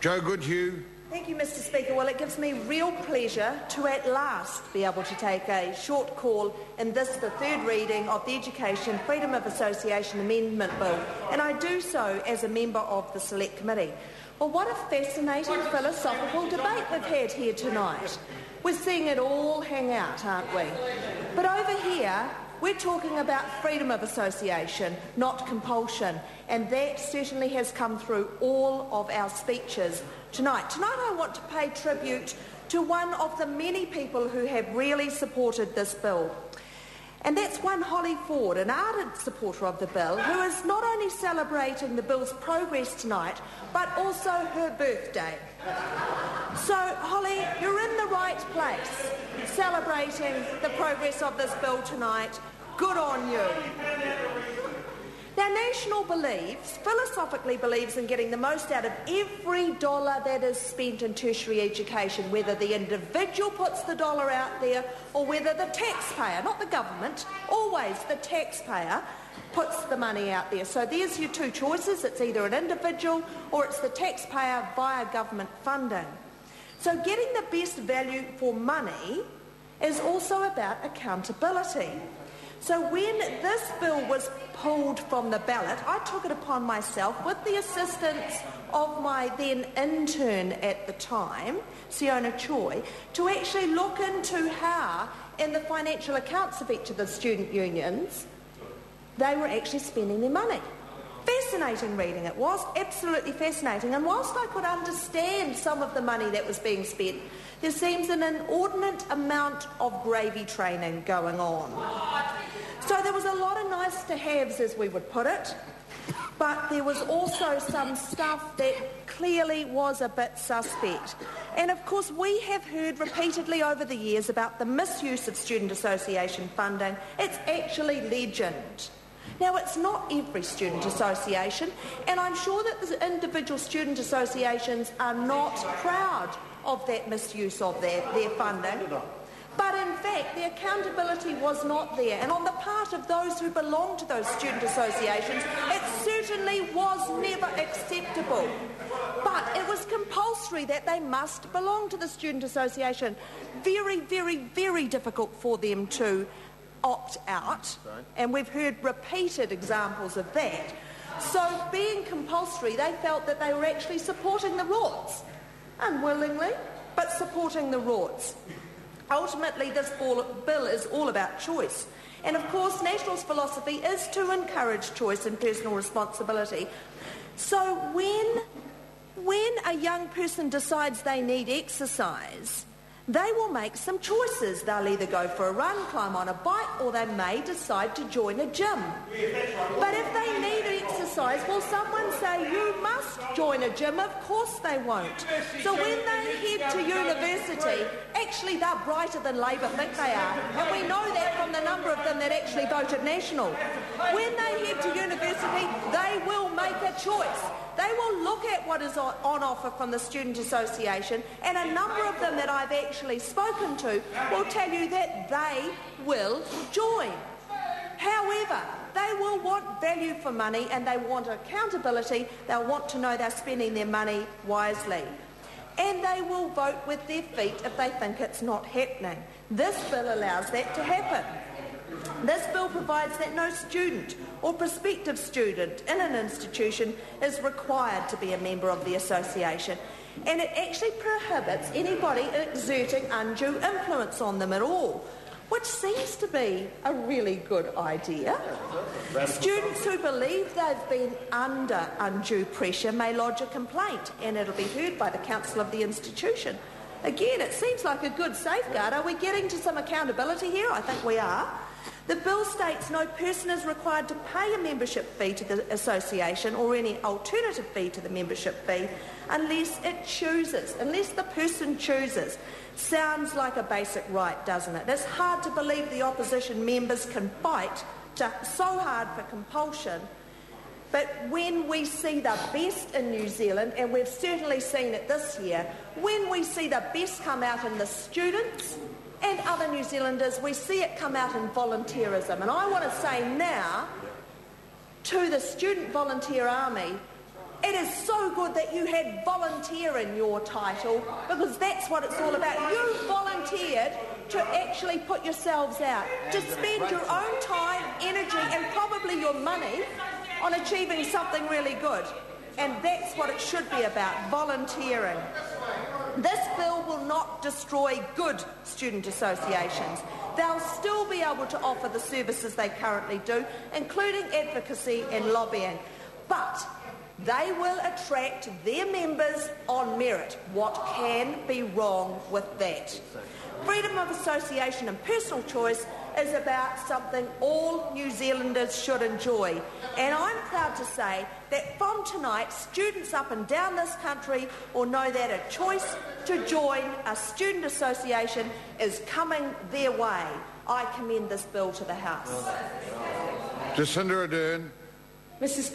Joe Goodhue. Thank you, Mr Speaker. Well, it gives me real pleasure to at last be able to take a short call in this, the third reading of the Education Freedom of Association Amendment Bill, and I do so as a member of the Select Committee. Well, what a fascinating philosophical debate we've had here tonight. We're seeing it all hang out, aren't we? But over here, we're talking about freedom of association, not compulsion, and that certainly has come through all of our speeches tonight. Tonight I want to pay tribute to one of the many people who have really supported this bill. And that's one Holly Ford, an ardent supporter of the bill, who is not only celebrating the bill's progress tonight, but also her birthday. So, Holly, you're in the right place, celebrating the progress of this bill tonight. Good on you. Now, National philosophically believes in getting the most out of every dollar that is spent in tertiary education, whether the individual puts the dollar out there or whether the taxpayer, not the government, always the taxpayer, puts the money out there. So there's your two choices. It's either an individual or it's the taxpayer via government funding. So getting the best value for money is also about accountability. So when this bill was pulled from the ballot, I took it upon myself, with the assistance of my then intern at the time, Siona Choi, to actually look into how, in the financial accounts of each of the student unions, they were actually spending their money. Fascinating reading it was, absolutely fascinating. And whilst I could understand some of the money that was being spent, there seems an inordinate amount of gravy training going on. So there was a lot of nice-to-haves, as we would put it, but there was also some stuff that clearly was a bit suspect. And of course, we have heard repeatedly over the years about the misuse of student association funding. It's actually legend. Now, it's not every student association, and I'm sure that the individual student associations are not proud of that misuse of their funding. But in fact, the accountability was not there. And on the part of those who belong to those student associations, it certainly was never acceptable. But it was compulsory that they must belong to the student association. Very, very, very difficult for them to opt out. And we've heard repeated examples of that. So being compulsory, they felt that they were actually supporting the rorts. Unwillingly, but supporting the rorts. Ultimately, this bill is all about choice. And of course, National's philosophy is to encourage choice and personal responsibility. So when a young person decides they need exercise, they will make some choices. They'll either go for a run, climb on a bike, or they may decide to join a gym. But if they need exercise, will someone say, you must join a gym? Of course they won't. So when they head to university, actually they're brighter than Labour think they are. And we know that from the number of them that actually voted National. When they head to university, they will make a choice. They will look at what is on offer from the Student Association, and a number of them that I've actually spoken to will tell you that they will join. However, they will want value for money and they want accountability. They'll want to know they're spending their money wisely. And they will vote with their feet if they think it's not happening. This bill allows that to happen. This bill provides that no student or prospective student in an institution is required to be a member of the association, and it actually prohibits anybody exerting undue influence on them at all, which seems to be a really good idea. Students who believe they've been under undue pressure may lodge a complaint, and it'll be heard by the council of the institution. Again, it seems like a good safeguard. Are we getting to some accountability here? I think we are. The bill states no person is required to pay a membership fee to the association or any alternative fee to the membership fee unless the person chooses. Sounds like a basic right, doesn't it? It's hard to believe the opposition members can fight so hard for compulsion. But when we see the best in New Zealand, and we've certainly seen it this year, when we see the best come out in the students and other New Zealanders, we see it come out in volunteerism. And I want to say now to the student volunteer army, It is so good that you had volunteer in your title, because that's what it's all about. You volunteered to actually put yourselves out, to spend your own time, energy and probably your money on achieving something really good. And that's what it should be about, volunteering. This bill will not destroy good student associations. They'll still be able to offer the services they currently do, including advocacy and lobbying. But they will attract their members on merit. What can be wrong with that? Freedom of association and personal choice is about something all New Zealanders should enjoy. And I'm proud to say that from tonight, students up and down this country will know that a choice to join a student association is coming their way. I commend this bill to the House. Jacinda Ardern. Mr.